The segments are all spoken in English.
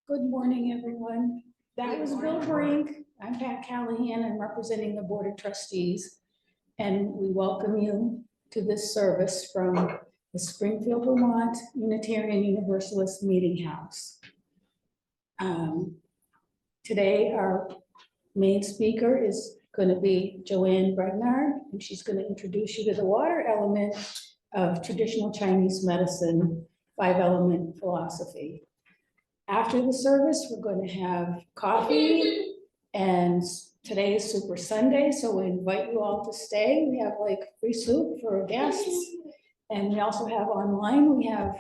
Good morning, everyone. That was Bill Brink. I'm Pat Callahan. I'm representing the Board of Trustees. And we welcome you to this service from the Springfield, Vermont Unitarian Universalist Meeting House. Today, our main speaker is going to be Jo Bregnard, and she's going to introduce you to the water element of traditional Chinese medicine, 5-element philosophy. After the service, we're going to have coffee, and today is Super Sunday, so we invite you all to stay. We have like free soup for guests, and we also have online, we have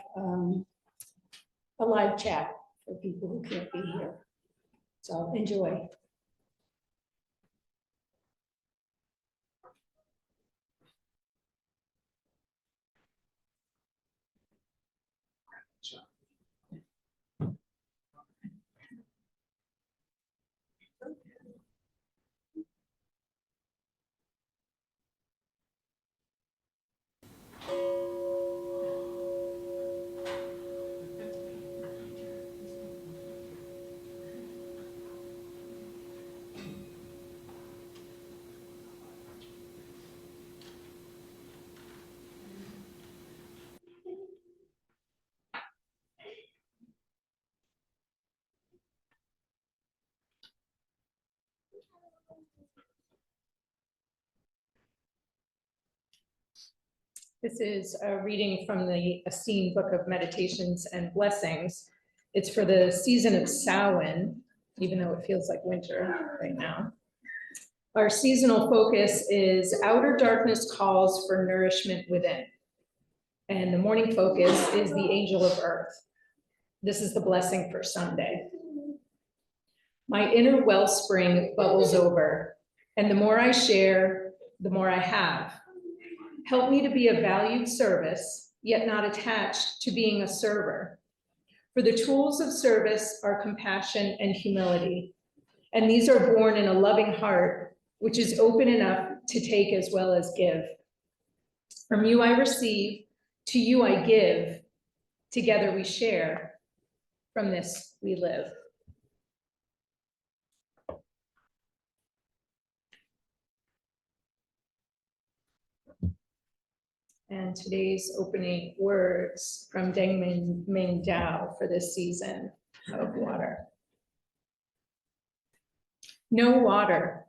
a live chat for people who can't be here. So enjoy. This is a reading from the esteemed Book of Meditations and Blessings. It's for the season of Samhain, even though it feels like winter right now. Our seasonal focus is outer darkness calls for nourishment within. And the morning focus is the angel of earth. This is the blessing for Sunday. My inner wellspring bubbles over, and the more I share, the more I have. Help me to be a valued service, yet not attached to being a server. For the tools of service are compassion and humility, and these are born in a loving heart, which is open enough to take as well as give. From you I receive, to you I give, together we share, from this we live. And today's opening words from Deng Ming Dao for this season of water. No water,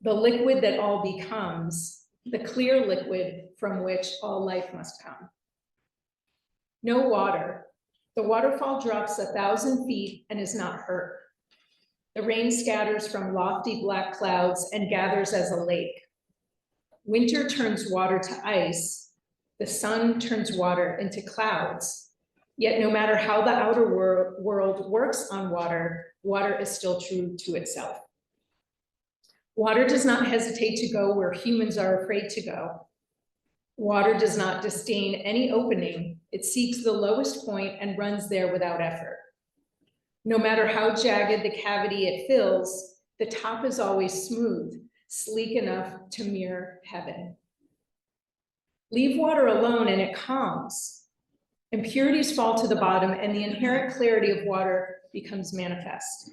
the liquid that all becomes, the clear liquid from which all life must come. No water, the waterfall drops 1,000 feet and is not hurt. The rain scatters from lofty black clouds and gathers as a lake. Winter turns water to ice. The sun turns water into clouds. Yet no matter how the outer world works on water, water is still true to itself. Water does not hesitate to go where humans are afraid to go. Water does not disdain any opening. It seeks the lowest point and runs there without effort. No matter how jagged the cavity it fills, the top is always smooth, sleek enough to mirror heaven. Leave water alone and it calms. Impurities fall to the bottom and the inherent clarity of water becomes manifest.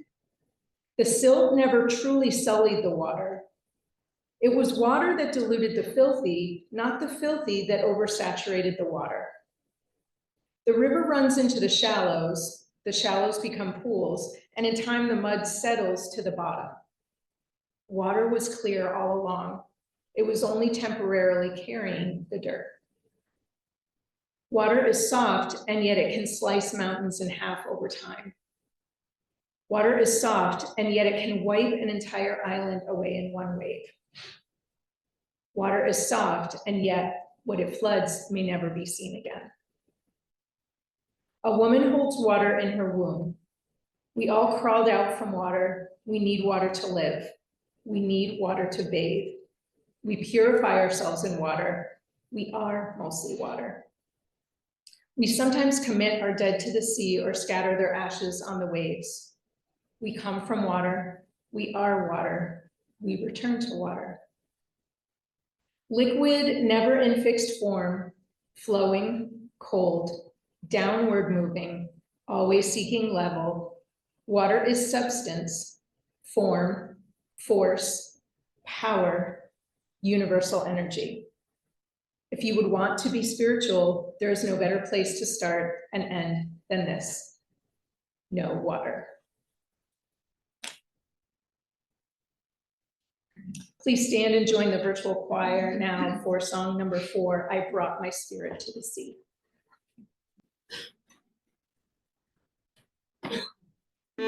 The silt never truly sullied the water. It was water that diluted the filthy, not the filthy that oversaturated the water. The river runs into the shallows become pools, and in time the mud settles to the bottom. Water was clear all along. It was only temporarily carrying the dirt. Water is soft, and yet it can slice mountains in half over time. Water is soft, and yet it can wipe an entire island away in one wave. Water is soft, and yet what it floods may never be seen again. A woman holds water in her womb. We all crawled out from water. We need water to live. We need water to bathe. We purify ourselves in water. We are mostly water. We sometimes commit our dead to the sea or scatter their ashes on the waves. We come from water. We are water. We return to water. Liquid, never in fixed form, flowing, cold, downward moving, always seeking level, Water is substance, form, force, power, universal energy. If you would want to be spiritual, there is no better place to start and end than this. No water. Please stand and join the virtual choir now for song number 4, I Brought My Spirit to the Sea. I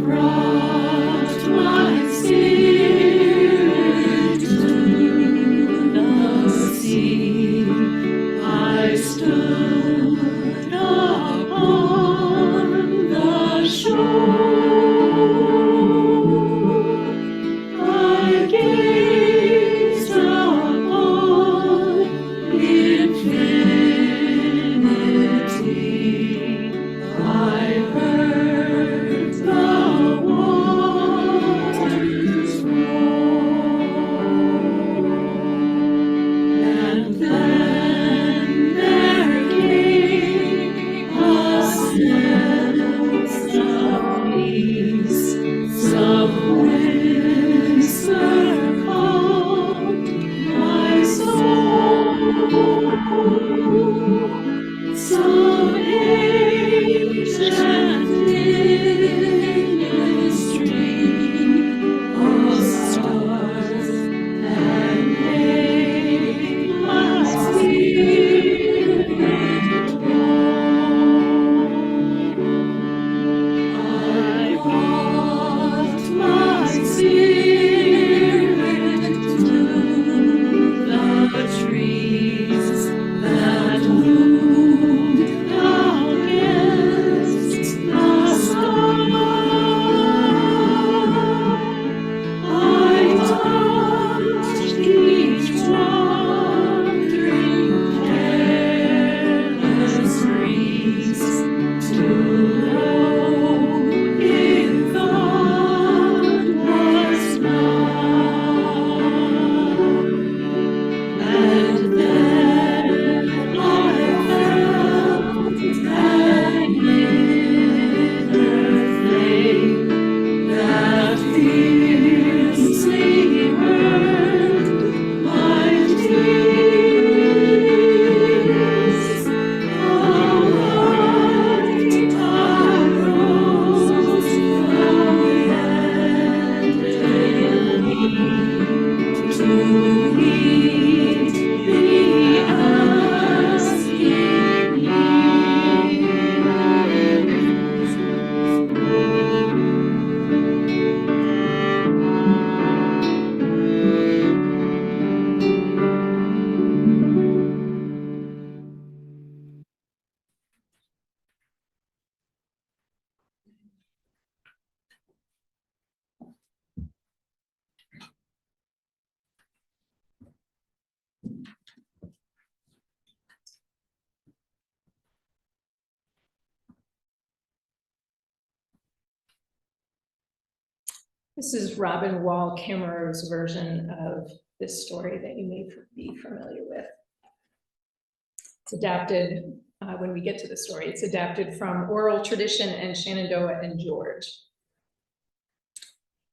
brought my spirit to the sea. I stood upon the shore. I gazed upon infinity. I heard the waters roar, and then there came a sense of peace. Some whisper calmed my soul. Some ancient ministry of stars and made my spirit warm. I brought my spirit to the trees that loomed against the sky. I touched each wandering careless breeze to know if God was nigh. And then I felt an inner flame that fiercely burned my tears. Alight I rose from bending to meet the asking years. This is Robin Wall Kimmerer's version of this story that you may be familiar with. It's adapted, when we get to the story, it's adapted from oral tradition and Shenandoah and George.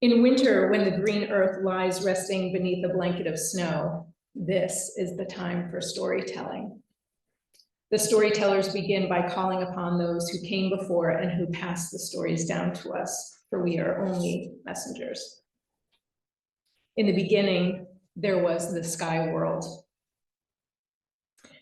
In winter, when the green earth lies resting beneath a blanket of snow, this is the time for storytelling. The storytellers begin by calling upon those who came before and who passed the stories down to us, for we are only messengers. In the beginning, there was the sky world.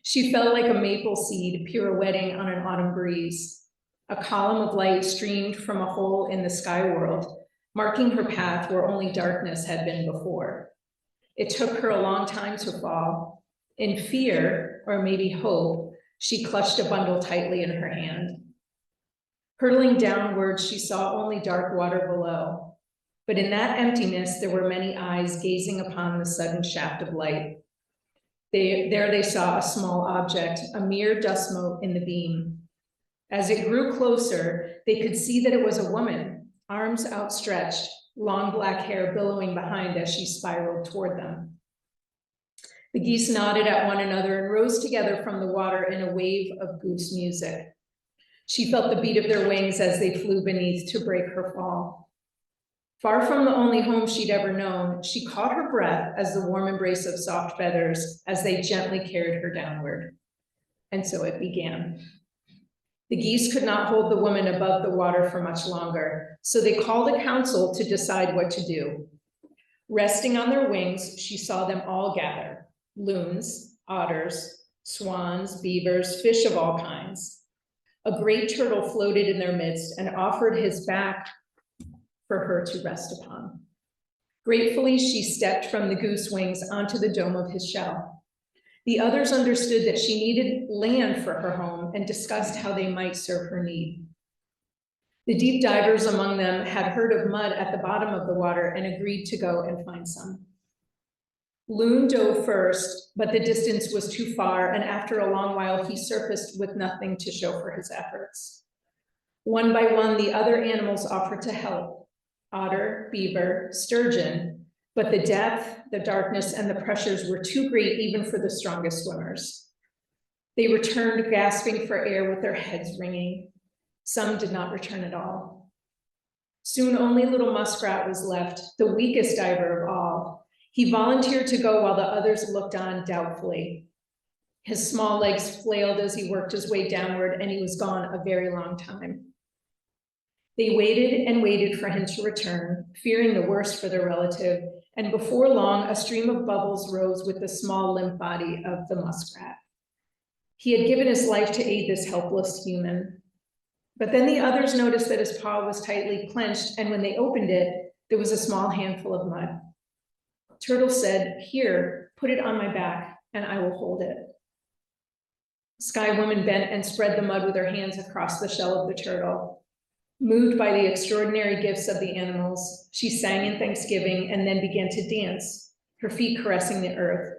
She fell like a maple seed pirouetting on an autumn breeze. A column of light streamed from a hole in the sky world, marking her path where only darkness had been before. It took her a long time to fall. In fear, or maybe hope, she clutched a bundle tightly in her hand. Hurtling downward, she saw only dark water below. But in that emptiness, there were many eyes gazing upon the sudden shaft of light. There they saw a small object, a mere dust mote in the beam. As it grew closer, they could see that it was a woman, arms outstretched, long black hair billowing behind as she spiraled toward them. The geese nodded at one another and rose together from the water in a wave of goose music. She felt the beat of their wings as they flew beneath to break her fall. Far from the only home she'd ever known, she caught her breath as the warm embrace of soft feathers as they gently carried her downward. And so it began. The geese could not hold the woman above the water for much longer, so they called a council to decide what to do. Resting on their wings, she saw them all gather: loons, otters, swans, beavers, fish of all kinds. A great turtle floated in their midst and offered his back for her to rest upon. Gratefully, she stepped from the goose wings onto the dome of his shell. The others understood that she needed land for her home and discussed how they might serve her need. The deep divers among them had heard of mud at the bottom of the water and agreed to go and find some. Loon dove first, but the distance was too far, and after a long while, he surfaced with nothing to show for his efforts. One by one, the other animals offered to help: otter, beaver, sturgeon, but the depth, the darkness, and the pressures were too great even for the strongest swimmers. They returned gasping for air with their heads ringing. Some did not return at all. Soon only little muskrat was left, the weakest diver of all. He volunteered to go while the others looked on doubtfully. His small legs flailed as he worked his way downward, and he was gone a very long time. They waited and waited for him to return, fearing the worst for their relative, and before long, a stream of bubbles rose with the small limp body of the muskrat. He had given his life to aid this helpless human. But then the others noticed that his paw was tightly clenched, and when they opened it, there was a small handful of mud. Turtle said, "Here, put it on my back, and I will hold it." Sky Woman bent and spread the mud with her hands across the shell of the turtle. Moved by the extraordinary gifts of the animals, she sang in thanksgiving and then began to dance, her feet caressing the earth.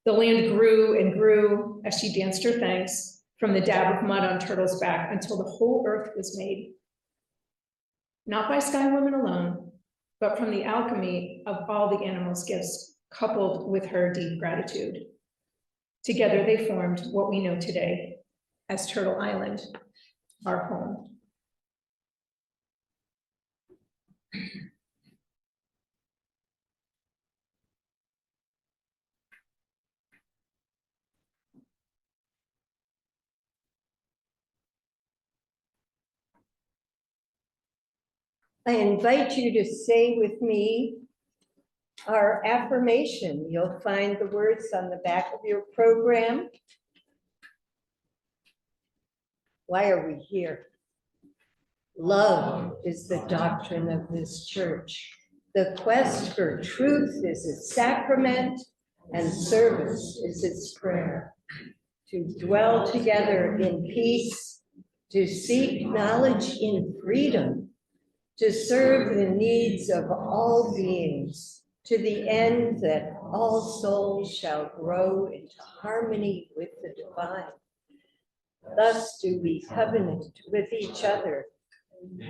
The land grew and grew as she danced her thanks from the dab of mud on Turtle's back until the whole earth was made. Not by Sky Woman alone, but from the alchemy of all the animals' gifts, coupled with her deep gratitude. Together they formed what we know today as Turtle Island, our home. I invite you to say with me our affirmation. You'll find the words on the back of your program. Why are we here? Love is the doctrine of this church. The quest for truth is its sacrament, and service is its prayer. To dwell together in peace, to seek knowledge in freedom, to serve the needs of all beings, to the end that all souls shall grow into harmony with the divine. Thus do we covenant with each other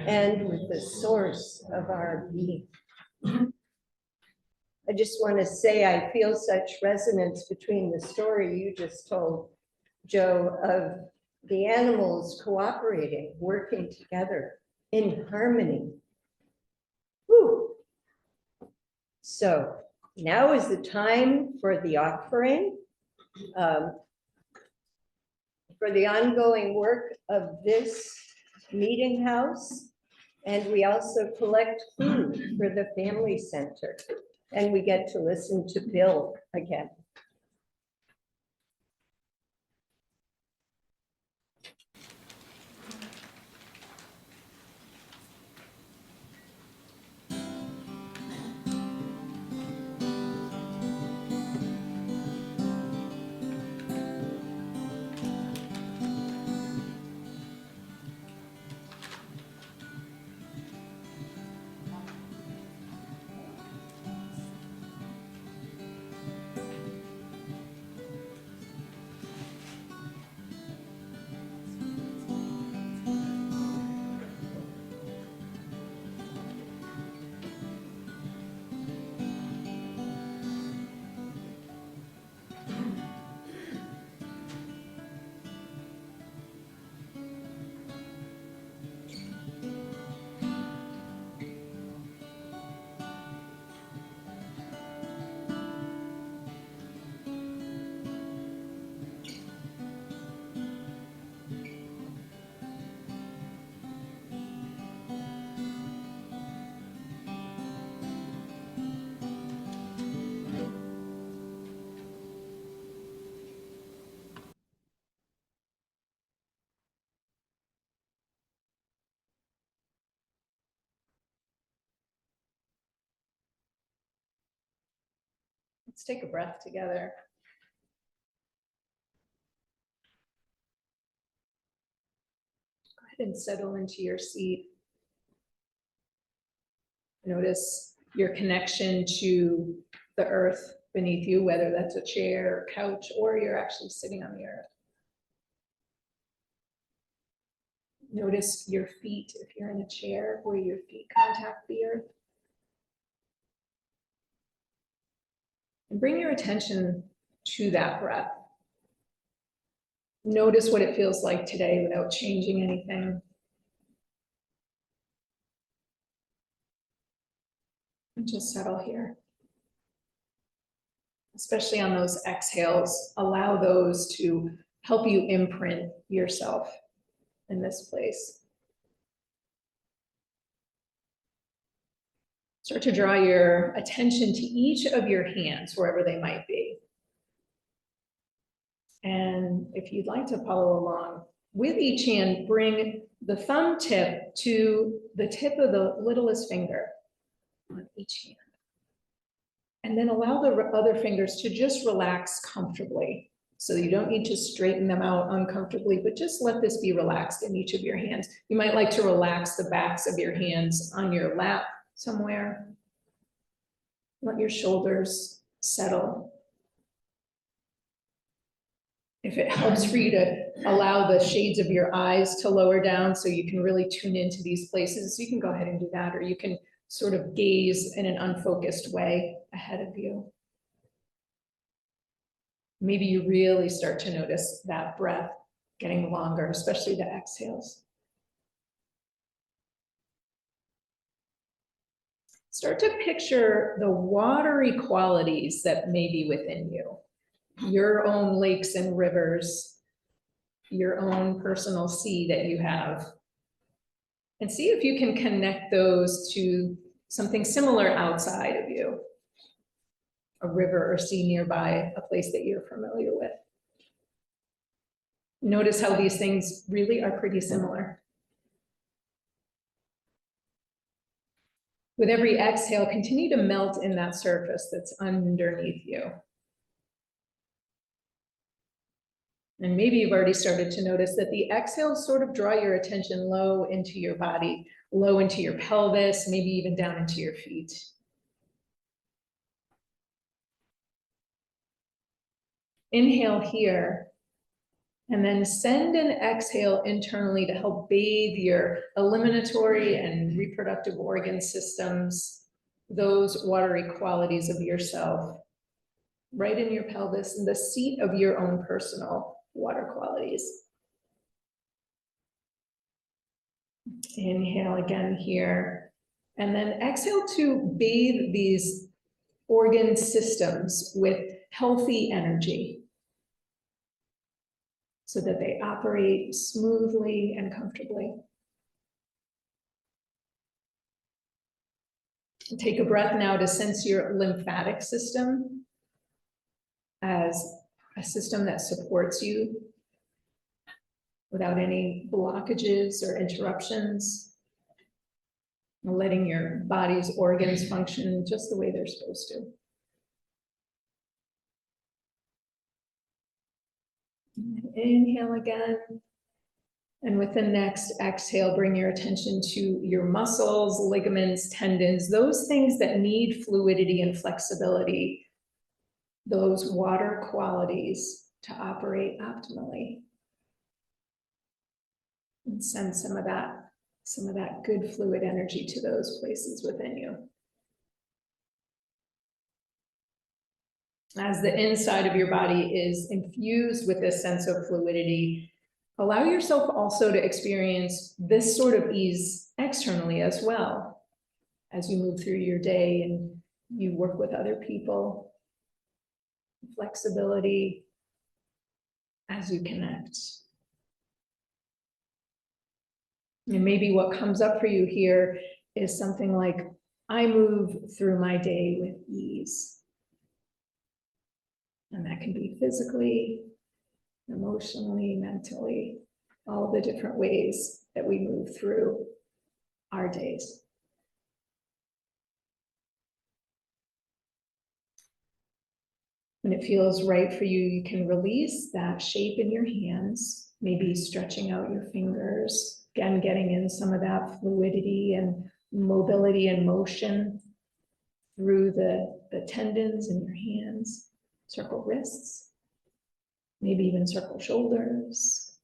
and with the source of our being. I just want to say I feel such resonance between the story you just told, Jo, of the animals cooperating, working together in harmony. Whew. So now is the time for the offering, for the ongoing work of this meeting house. And we also collect food for the family center. And we get to listen to Bill again. Let's take a breath together. Go ahead and settle into your seat. Notice your connection to the earth beneath you, whether that's a chair, couch, or you're actually sitting on the earth. Notice your feet, if you're in a chair, where your feet contact the earth. And bring your attention to that breath. Notice what it feels like today without changing anything. And just settle here. Especially on those exhales, allow those to help you imprint yourself in this place. Start to draw your attention to each of your hands, wherever they might be. And if you'd like to follow along, with each hand, bring the thumb tip to the tip of the littlest finger on each hand. And then allow the other fingers to just relax comfortably. So you don't need to straighten them out uncomfortably, but just let this be relaxed in each of your hands. You might like to relax the backs of your hands on your lap somewhere. Let your shoulders settle. If it helps for you to allow the shades of your eyes to lower down so you can really tune into these places, you can go ahead and do that, or you can sort of gaze in an unfocused way ahead of you. Maybe you really start to notice that breath getting longer, especially the exhales. Start to picture the watery qualities that may be within you. Your own lakes and rivers, your own personal sea that you have. And see if you can connect those to something similar outside of you. A river or sea nearby, a place that you're familiar with. Notice how these things really are pretty similar. With every exhale, continue to melt in that surface that's underneath you. And maybe you've already started to notice that the exhales sort of draw your attention low into your body, low into your pelvis, maybe even down into your feet. Inhale here, and then send an exhale internally to help bathe your eliminatory and reproductive organ systems, those watery qualities of yourself, right in your pelvis, and the seat of your own personal water qualities. Inhale again here, and then exhale to bathe these organ systems with healthy energy so that they operate smoothly and comfortably. And take a breath now to sense your lymphatic system as a system that supports you without any blockages or interruptions, letting your body's organs function just the way they're supposed to. Inhale again. And with the next exhale, bring your attention to your muscles, ligaments, tendons, those things that need fluidity and flexibility, those water qualities to operate optimally. And send some of that good fluid energy to those places within you. As the inside of your body is infused with this sense of fluidity, allow yourself also to experience this sort of ease externally as well, as you move through your day and you work with other people. Flexibility as you connect. And maybe what comes up for you here is something like, I move through my day with ease. And that can be physically, emotionally, mentally, all the different ways that we move through our days. When it feels right for you, you can release that shape in your hands, maybe stretching out your fingers, again, getting in some of that fluidity and mobility and motion through the tendons in your hands. Circle wrists, maybe even circle shoulders.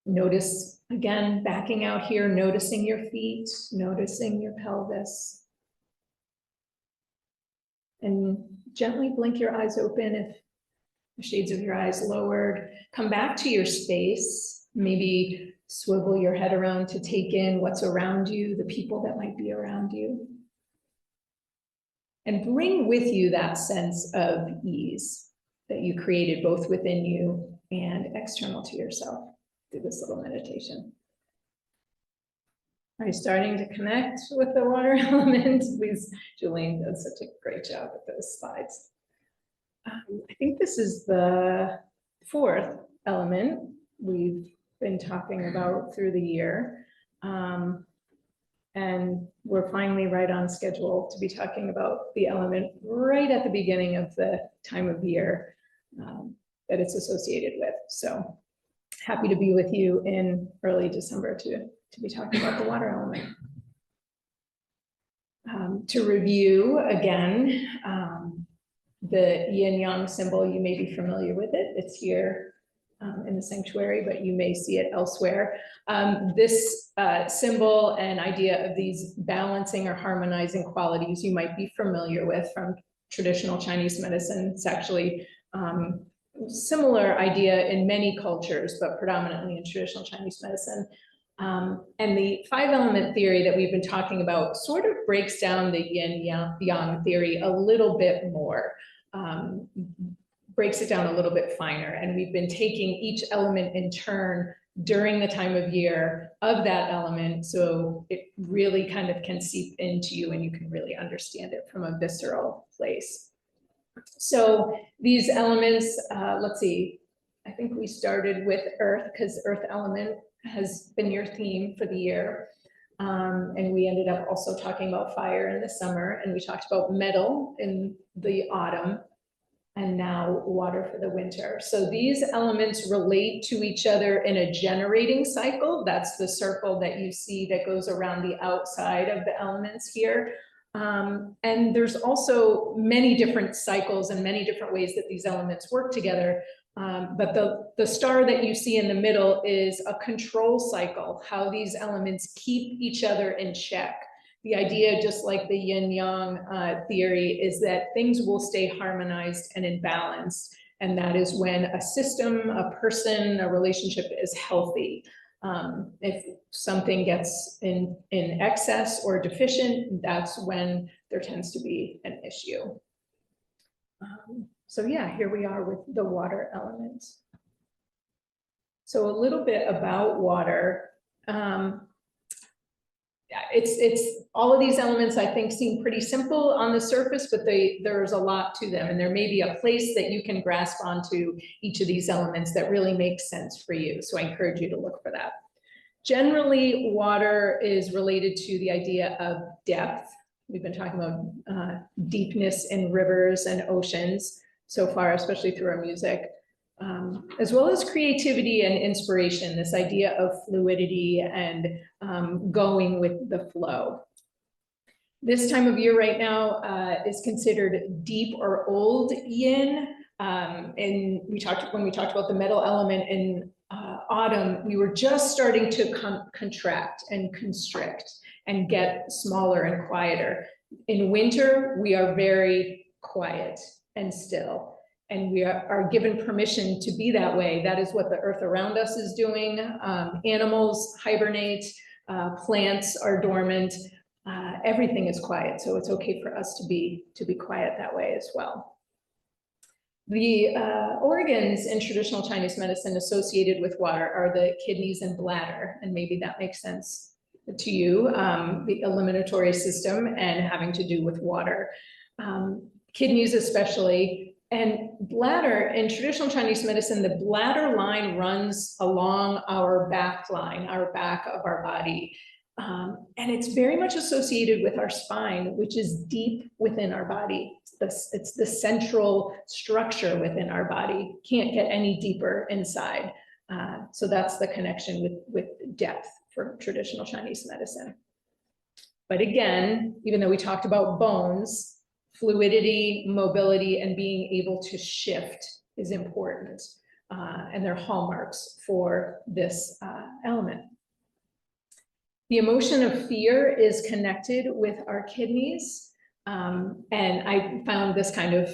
Notice, again, backing out here, noticing your feet, noticing your pelvis. And gently blink your eyes open if the shades of your eyes lowered. Come back to your space, maybe swivel your head around to take in what's around you, the people that might be around you. And bring with you that sense of ease that you created both within you and external to yourself through this little meditation. Are you starting to connect with the water element? Please, Julian does such a great job with those slides. I think this is the fourth element we've been talking about through the year. And we're finally right on schedule to be talking about the element right at the beginning of the time of year that it's associated with. So happy to be with you in early December to be talking about the water element. To review again, the yin yang symbol, you may be familiar with it. It's here in the sanctuary, but you may see it elsewhere. This symbol and idea of these balancing or harmonizing qualities you might be familiar with from traditional Chinese medicine. It's actually similar idea in many cultures, but predominantly in traditional Chinese medicine. And the 5-element theory that we've been talking about sort of breaks down the yin yang theory a little bit more, breaks it down a little bit finer. And we've been taking each element in turn during the time of year of that element, so it really kind of can seep into you and you can really understand it from a visceral place. So these elements, let's see, I think we started with earth because earth element has been your theme for the year. And we ended up also talking about fire in the summer, and we talked about metal in the autumn, and now water for the winter. So these elements relate to each other in a generating cycle. That's the circle that you see that goes around the outside of the elements here. And there's also many different cycles and many different ways that these elements work together. But the star that you see in the middle is a control cycle, how these elements keep each other in check. The idea, just like the yin yang theory, is that things will stay harmonized and in balance. And that is when a system, a person, a relationship is healthy. If something gets in excess or deficient, that's when there tends to be an issue. So yeah, here we are with the water element. So a little bit about water. It's all of these elements I think seem pretty simple on the surface, but there's a lot to them, and there may be a place that you can grasp onto each of these elements that really makes sense for you. So I encourage you to look for that. Generally, water is related to the idea of depth. We've been talking about deepness in rivers and oceans so far, especially through our music, as well as creativity and inspiration, this idea of fluidity and going with the flow. This time of year right now is considered deep or old yin. And when we talked about the metal element in autumn, we were just starting to contract and constrict and get smaller and quieter. In winter, we are very quiet and still, and we are given permission to be that way. That is what the earth around us is doing. Animals hibernate, plants are dormant, everything is quiet, so it's okay for us to be quiet that way as well. The organs in traditional Chinese medicine associated with water are the kidneys and bladder, and maybe that makes sense to you, the eliminatory system and having to do with water. Kidneys especially, and bladder. In traditional Chinese medicine, the bladder line runs along our back line, our back of our body. And it's very much associated with our spine, which is deep within our body. It's the central structure within our body. Can't get any deeper inside. So that's the connection with depth for traditional Chinese medicine. But again, even though we talked about bones, fluidity, mobility, and being able to shift is important. And they're hallmarks for this element. The emotion of fear is connected with our kidneys. And I found this kind of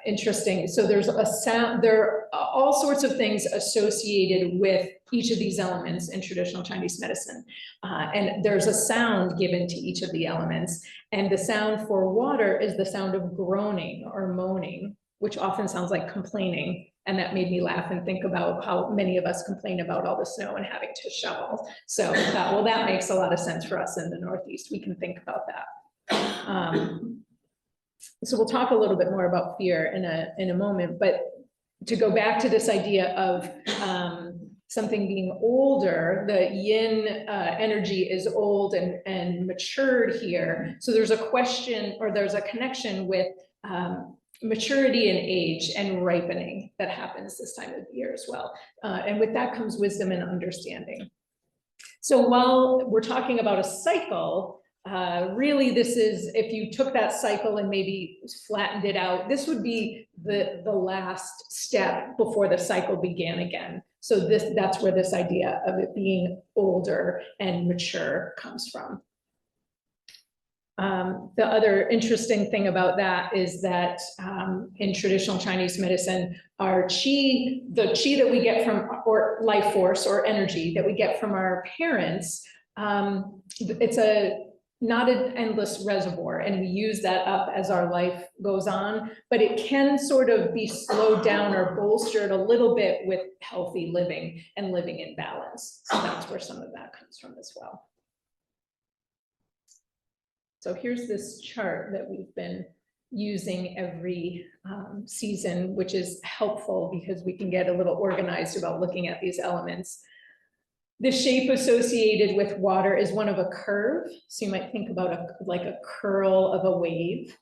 interesting. So there's a sound, there are all sorts of things associated with each of these elements in traditional Chinese medicine. And there's a sound given to each of the elements. And the sound for water is the sound of groaning or moaning, which often sounds like complaining. And that made me laugh and think about how many of us complain about all the snow and having to shovel. So I thought, well, that makes a lot of sense for us in the Northeast. We can think about that. So we'll talk a little bit more about fear in a moment, but to go back to this idea of something being older, the yin energy is old and matured here. So there's a question, or there's a connection with maturity and age and ripening that happens this time of year as well. And with that comes wisdom and understanding. So while we're talking about a cycle, really this is, if you took that cycle and maybe flattened it out, this would be the last step before the cycle began again. So that's where this idea of it being older and mature comes from. The other interesting thing about that is that in traditional Chinese medicine, our qi, the qi that we get from, or life force or energy that we get from our parents, it's not an endless reservoir, and we use that up as our life goes on, but it can sort of be slowed down or bolstered a little bit with healthy living and living in balance. So that's where some of that comes from as well. So here's this chart that we've been using every season, which is helpful because we can get a little organized about looking at these elements. The shape associated with water is one of a curve. So you might think about like a curl of a wave.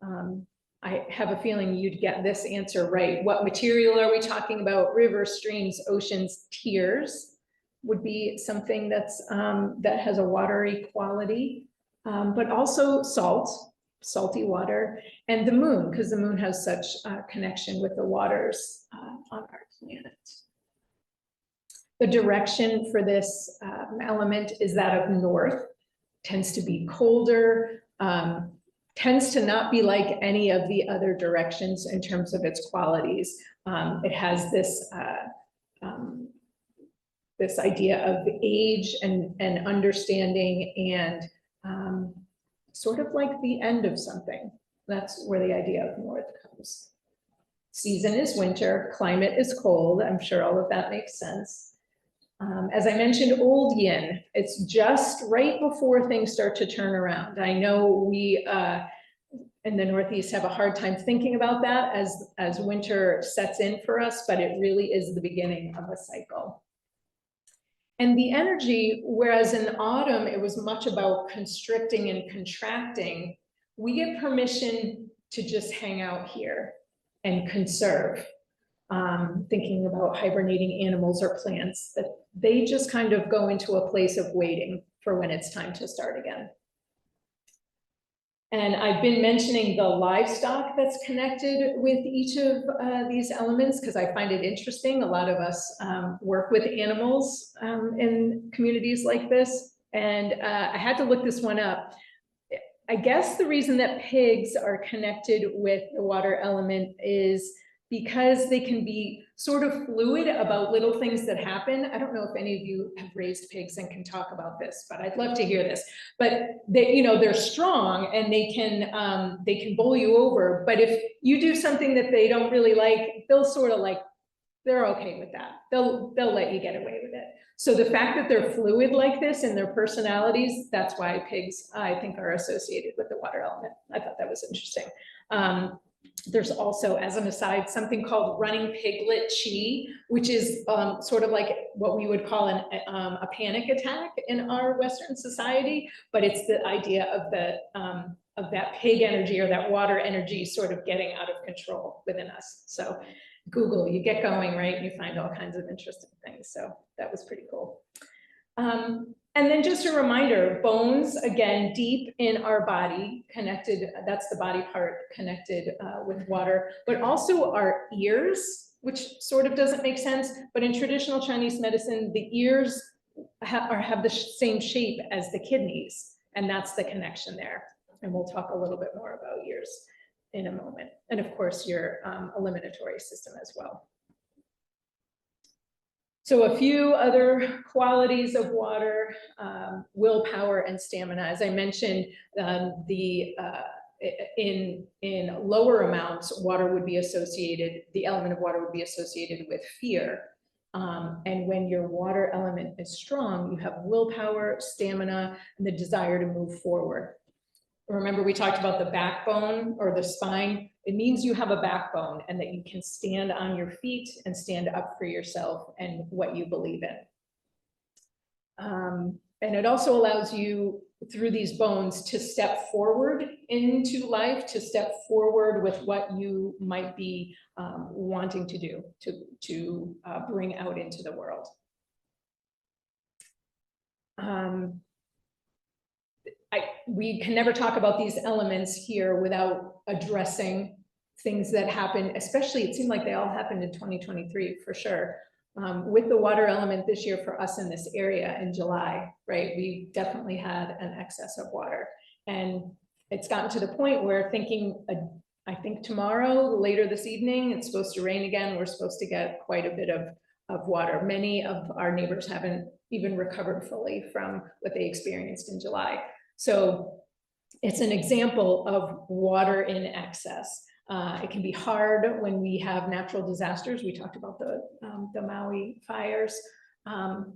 I have a feeling you'd get this answer right. What material are we talking about? Rivers, streams, oceans, tears would be something that's that has a watery quality. But also salty water, and the moon, because the moon has such a connection with the waters on our planet. The direction for this element is that of north, tends to be colder, tends to not be like any of the other directions in terms of its qualities. It has this this idea of age and understanding and sort of like the end of something. That's where the idea of north comes. Season is winter, climate is cold. I'm sure all of that makes sense. As I mentioned, old yin, it's just right before things start to turn around. I know we in the Northeast have a hard time thinking about that as winter sets in for us, but it really is the beginning of a cycle. And the energy, whereas in autumn, it was much about constricting and contracting, we get permission to just hang out here and conserve. Thinking about hibernating animals or plants, that they just kind of go into a place of waiting for when it's time to start again. And I've been mentioning the livestock that's connected with each of these elements because I find it interesting. A lot of us work with animals in communities like this. And I had to look this one up. I guess the reason that pigs are connected with the water element is because they can be sort of fluid about little things that happen. I don't know if any of you have raised pigs and can talk about this, but I'd love to hear this. But they, you know, they're strong and they can bowl you over. But if you do something that they don't really like, they'll sort of like, they're okay with that. They'll let you get away with it. So the fact that they're fluid like this in their personalities, that's why pigs, I think, are associated with the water element. I thought that was interesting. There's also, as an aside, something called running piglet chi, which is sort of like what we would call a panic attack in our Western society, but it's the idea of that pig energy or that water energy sort of getting out of control within us. So Google, you get going, right? And you find all kinds of interesting things. So that was pretty cool. And then just a reminder, bones, again, deep in our body, connected, that's the body part connected with water, but also our ears, which sort of doesn't make sense, but in traditional Chinese medicine, the ears have the same shape as the kidneys, and that's the connection there. And we'll talk a little bit more about ears in a moment. And of course, your eliminatory system as well. So a few other qualities of water, willpower and stamina. As I mentioned, in lower amounts, water would be associated, the element of water would be associated with fear. And when your water element is strong, you have willpower, stamina, and the desire to move forward. Remember, we talked about the backbone or the spine. It means you have a backbone and that you can stand on your feet and stand up for yourself and what you believe in. And it also allows you, through these bones, to step forward into life, to step forward with what you might be wanting to do, to bring out into the world. We can never talk about these elements here without addressing things that happen, especially it seemed like they all happened in 2023 for sure. With the water element this year for us in this area in July, right? We definitely had an excess of water, and it's gotten to the point where thinking, I think tomorrow, later this evening, it's supposed to rain again. We're supposed to get quite a bit of water. Many of our neighbors haven't even recovered fully from what they experienced in July. So it's an example of water in excess. It can be hard when we have natural disasters. We talked about the Maui fires.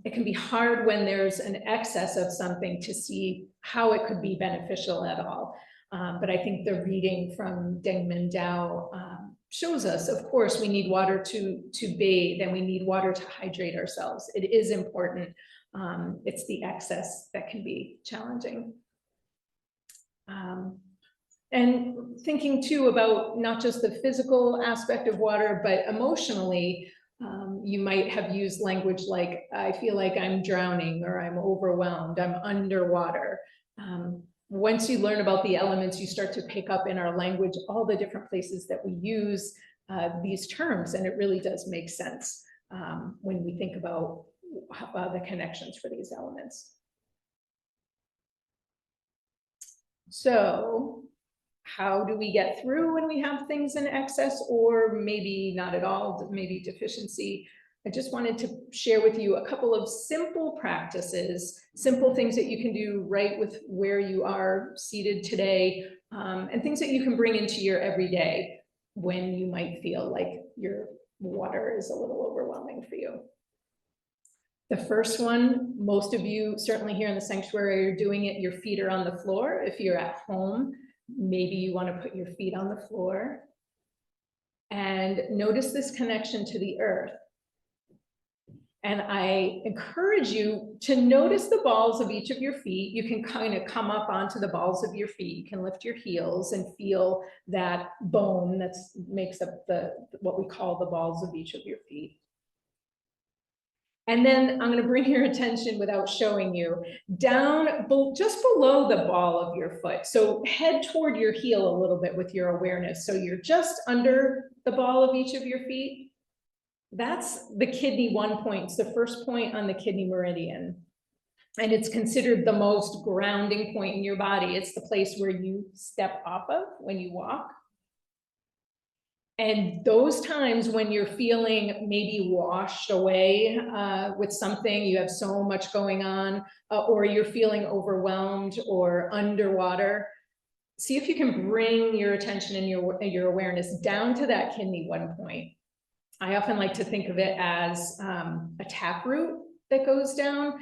It can be hard when there's an excess of something to see how it could be beneficial at all. But I think the reading from Dengmen Dao shows us, of course, we need water to bathe, and we need water to hydrate ourselves. It is important. It's the excess that can be challenging. And thinking too about not just the physical aspect of water, but emotionally, you might have used language like, I feel like I'm drowning, or I'm overwhelmed, I'm underwater. Once you learn about the elements, you start to pick up in our language all the different places that we use these terms, and it really does make sense when we think about the connections for these elements. So how do we get through when we have things in excess, or maybe not at all, maybe deficiency? I just wanted to share with you a couple of simple practices, simple things that you can do right with where you are seated today, and things that you can bring into your everyday when you might feel like your water is a little overwhelming for you. The first one, most of you, certainly here in the sanctuary, are doing it, your feet are on the floor. If you're at home, maybe you want to put your feet on the floor and notice this connection to the earth. And I encourage you to notice the balls of each of your feet. You can kind of come up onto the balls of your feet. You can lift your heels and feel that bone that makes up what we call the balls of each of your feet. And then I'm going to bring your attention, without showing you, down just below the ball of your foot. So head toward your heel a little bit with your awareness. So you're just under the ball of each of your feet. That's the kidney 1 point. It's the first point on the kidney meridian. And it's considered the most grounding point in your body. It's the place where you step off of when you walk. And those times when you're feeling maybe washed away with something, you have so much going on, or you're feeling overwhelmed or underwater, see if you can bring your attention and your awareness down to that kidney 1 point. I often like to think of it as a taproot that goes down.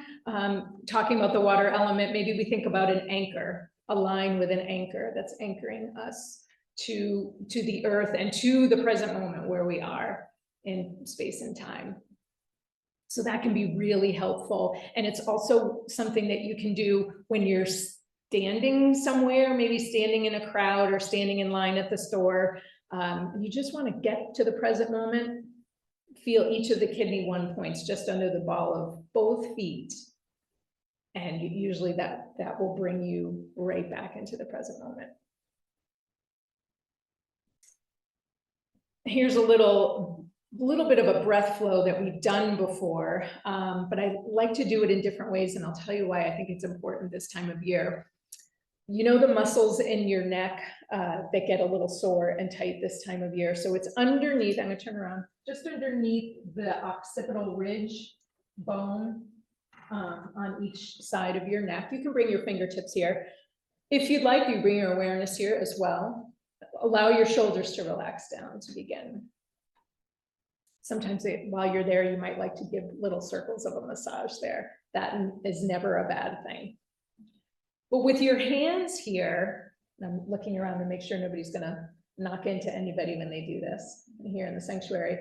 Talking about the water element, maybe we think about an anchor, a line with an anchor that's anchoring us to the earth and to the present moment where we are in space and time. So that can be really helpful. And it's also something that you can do when you're standing somewhere, maybe standing in a crowd or standing in line at the store. You just want to get to the present moment, feel each of the kidney 1 points just under the ball of both feet. And usually that will bring you right back into the present moment. Here's a little bit of a breath flow that we've done before, but I like to do it in different ways, and I'll tell you why I think it's important this time of year. You know the muscles in your neck that get a little sore and tight this time of year. So it's underneath, I'm gonna turn around, just underneath the occipital ridge bone on each side of your neck. You can bring your fingertips here. If you'd like, you bring your awareness here as well. Allow your shoulders to relax down to begin. Sometimes while you're there, you might like to give little circles of a massage there. That is never a bad thing. But with your hands here, I'm looking around to make sure nobody's gonna knock into anybody when they do this here in the sanctuary.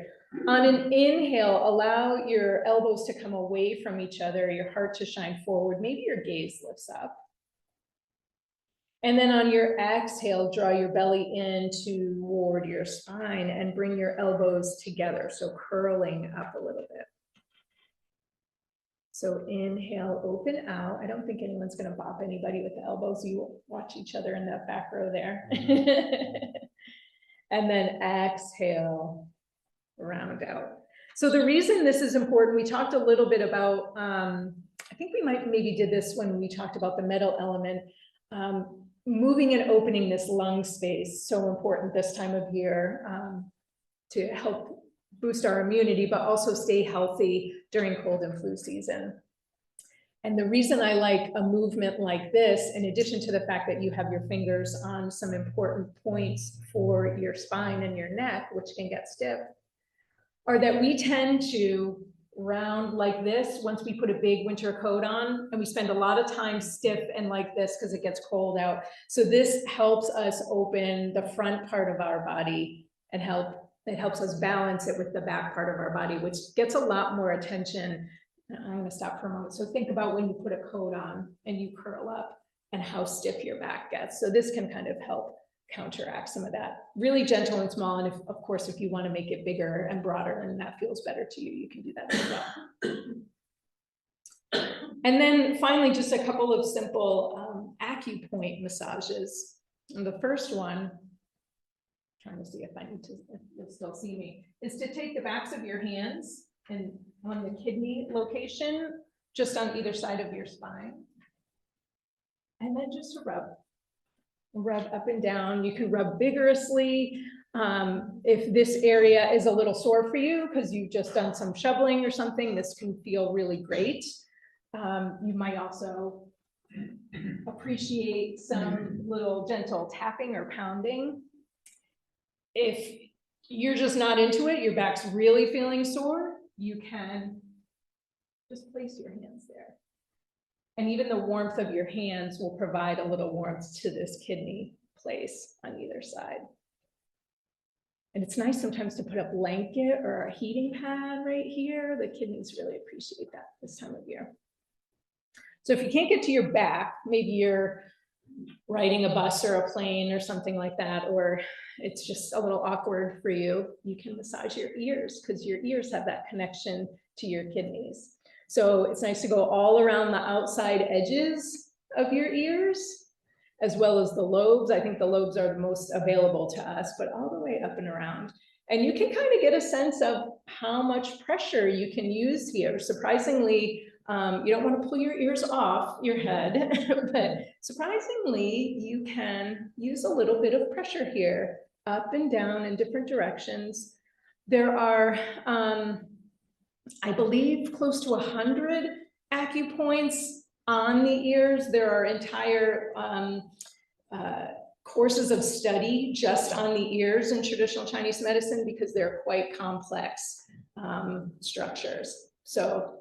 On an inhale, allow your elbows to come away from each other, your heart to shine forward. Maybe your gaze lifts up. And then on your exhale, draw your belly in toward your spine and bring your elbows together. So curling up a little bit. So inhale, open out. I don't think anyone's going to bop anybody with the elbows. You watch each other in the back row there. And then exhale, round out. So the reason this is important, we talked a little bit about, I think we maybe did this when we talked about the metal element. Moving and opening this lung space, so important this time of year to help boost our immunity, but also stay healthy during cold and flu season. And the reason I like a movement like this, in addition to the fact that you have your fingers on some important points for your spine and your neck, which can get stiff, are that we tend to round like this once we put a big winter coat on, and we spend a lot of time stiff and like this because it gets cold out. So this helps us open the front part of our body and it helps us balance it with the back part of our body, which gets a lot more attention. I'm going to stop for a moment. So think about when you put a coat on and you curl up and how stiff your back gets. So this can kind of help counteract some of that. Really gentle and small, and of course, if you want to make it bigger and broader and that feels better to you, you can do that as well. And then finally, just a couple of simple acupoint massages. And the first one, trying to see if you'll still see me, is to take the backs of your hands and on the kidney location, just on either side of your spine. And then just to rub up and down. You can rub vigorously. If this area is a little sore for you because you've just done some shoveling or something, this can feel really great. You might also appreciate some little gentle tapping or pounding. If you're just not into it, your back's really feeling sore, you can just place your hands there. And even the warmth of your hands will provide a little warmth to this kidney place on either side. And it's nice sometimes to put a blanket or a heating pad right here. The kidneys really appreciate that this time of year. So if you can't get to your back, maybe you're riding a bus or a plane or something like that, or it's just a little awkward for you, you can massage your ears because your ears have that connection to your kidneys. So it's nice to go all around the outside edges of your ears, as well as the lobes. I think the lobes are the most available to us, but all the way up and around. And you can kind of get a sense of how much pressure you can use here. Surprisingly, you don't want to pull your ears off your head, but surprisingly, you can use a little bit of pressure here, up and down in different directions. There are, I believe, close to 100 acupoints on the ears. There are entire courses of study just on the ears in traditional Chinese medicine because they're quite complex structures. So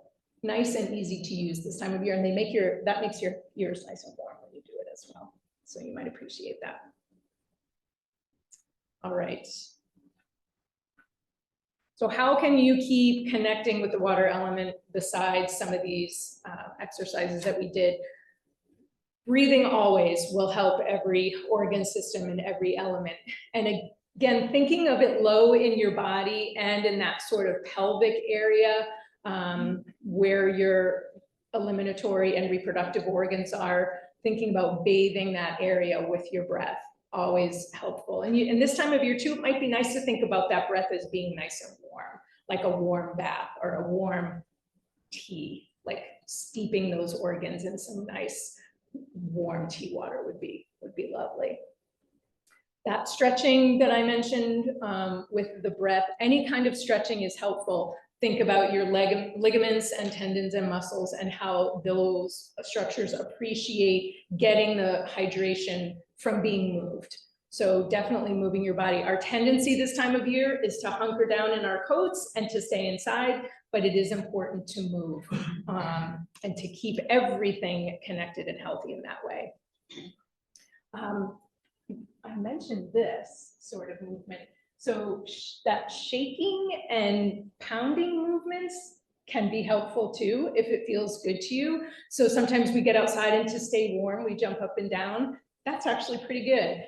nice and easy to use this time of year, and that makes your ears nice and warm when you do it as well. So you might appreciate that. All right. So how can you keep connecting with the water element besides some of these exercises that we did? Breathing always will help every organ system and every element. And again, thinking of it low in your body and in that sort of pelvic area where your eliminatory and reproductive organs are, thinking about bathing that area with your breath, always helpful. And this time of year too, it might be nice to think about that breath as being nice and warm, like a warm bath or a warm tea, like steeping those organs in some nice warm tea water would be lovely. That stretching that I mentioned with the breath, any kind of stretching is helpful. Think about your ligaments and tendons and muscles and how those structures appreciate getting the hydration from being moved. So definitely moving your body. Our tendency this time of year is to hunker down in our coats and to stay inside, but it is important to move and to keep everything connected and healthy in that way. I mentioned this sort of movement. So that shaking and pounding movements can be helpful too, if it feels good to you. So sometimes we get outside and to stay warm, we jump up and down. That's actually pretty good.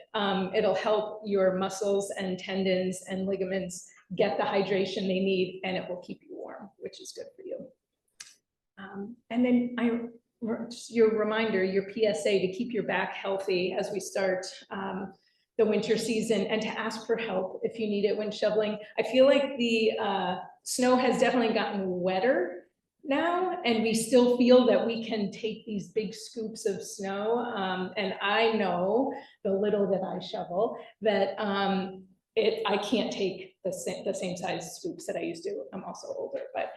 It'll help your muscles and tendons and ligaments get the hydration they need, and it will keep you warm, which is good for you. And then just your reminder, your PSA, to keep your back healthy as we start the winter season, and to ask for help if you need it when shoveling. I feel like the snow has definitely gotten wetter now, and we still feel that we can take these big scoops of snow. And I know the little that I shovel that I can't take the same size scoops that I used to. I'm also older, but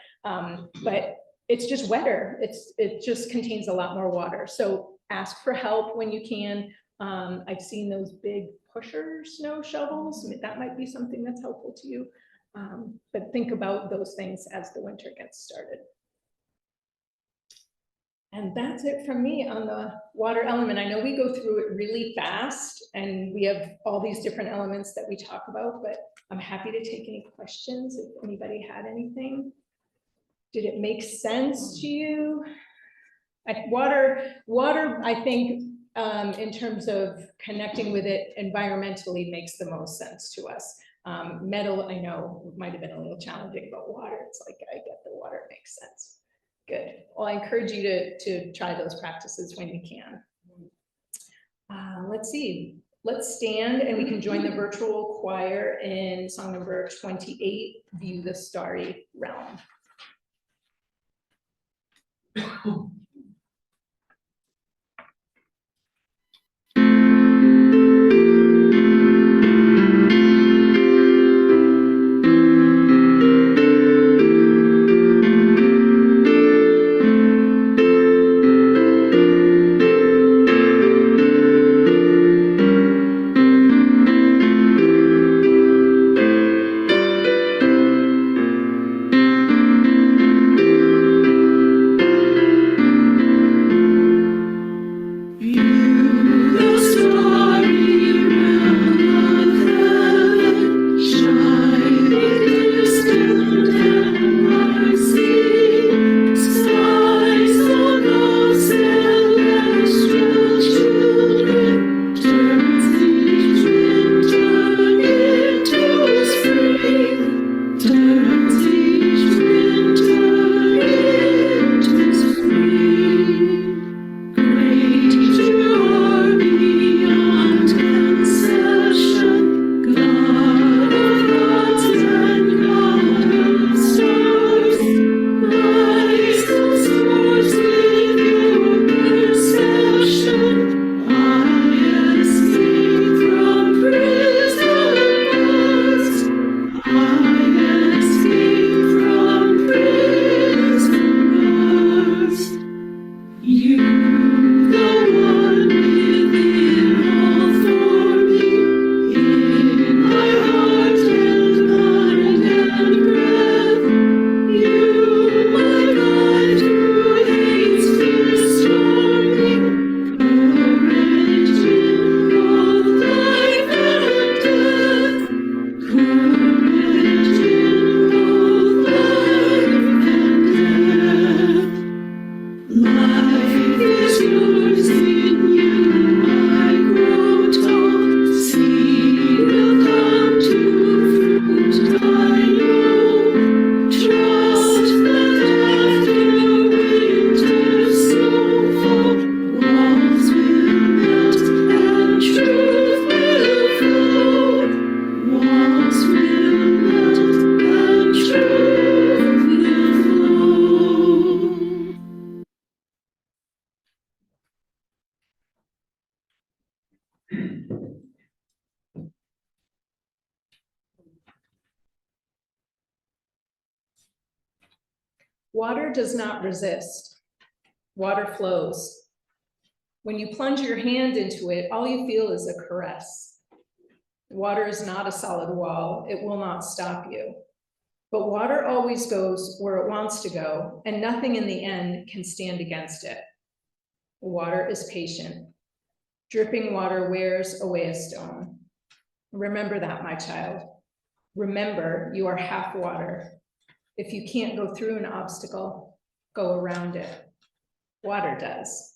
it's just wetter. It just contains a lot more water. So ask for help when you can. I've seen those big pusher snow shovels. That might be something that's helpful to you. But think about those things as the winter gets started. And that's it from me on the water element. I know we go through it really fast and we have all these different elements that we talk about, but I'm happy to take any questions if anybody had anything. Did it make sense to you? Water, I think, in terms of connecting with it environmentally makes the most sense to us. Metal, I know, might have been a little challenging, but water, it's like, I get the water, it makes sense. Good. Well, I encourage you to try those practices when you can. Let's see. Let's stand and we can join the virtual choir in song number 28, View the Starry Realm. Water does not resist. Water flows. When you plunge your hand into it, all you feel is a caress. Water is not a solid wall. It will not stop you. But water always goes where it wants to go, and nothing in the end can stand against it. Water is patient. Dripping water wears away a stone. Remember that, my child. Remember, you are half water. If you can't go through an obstacle, go around it. Water does.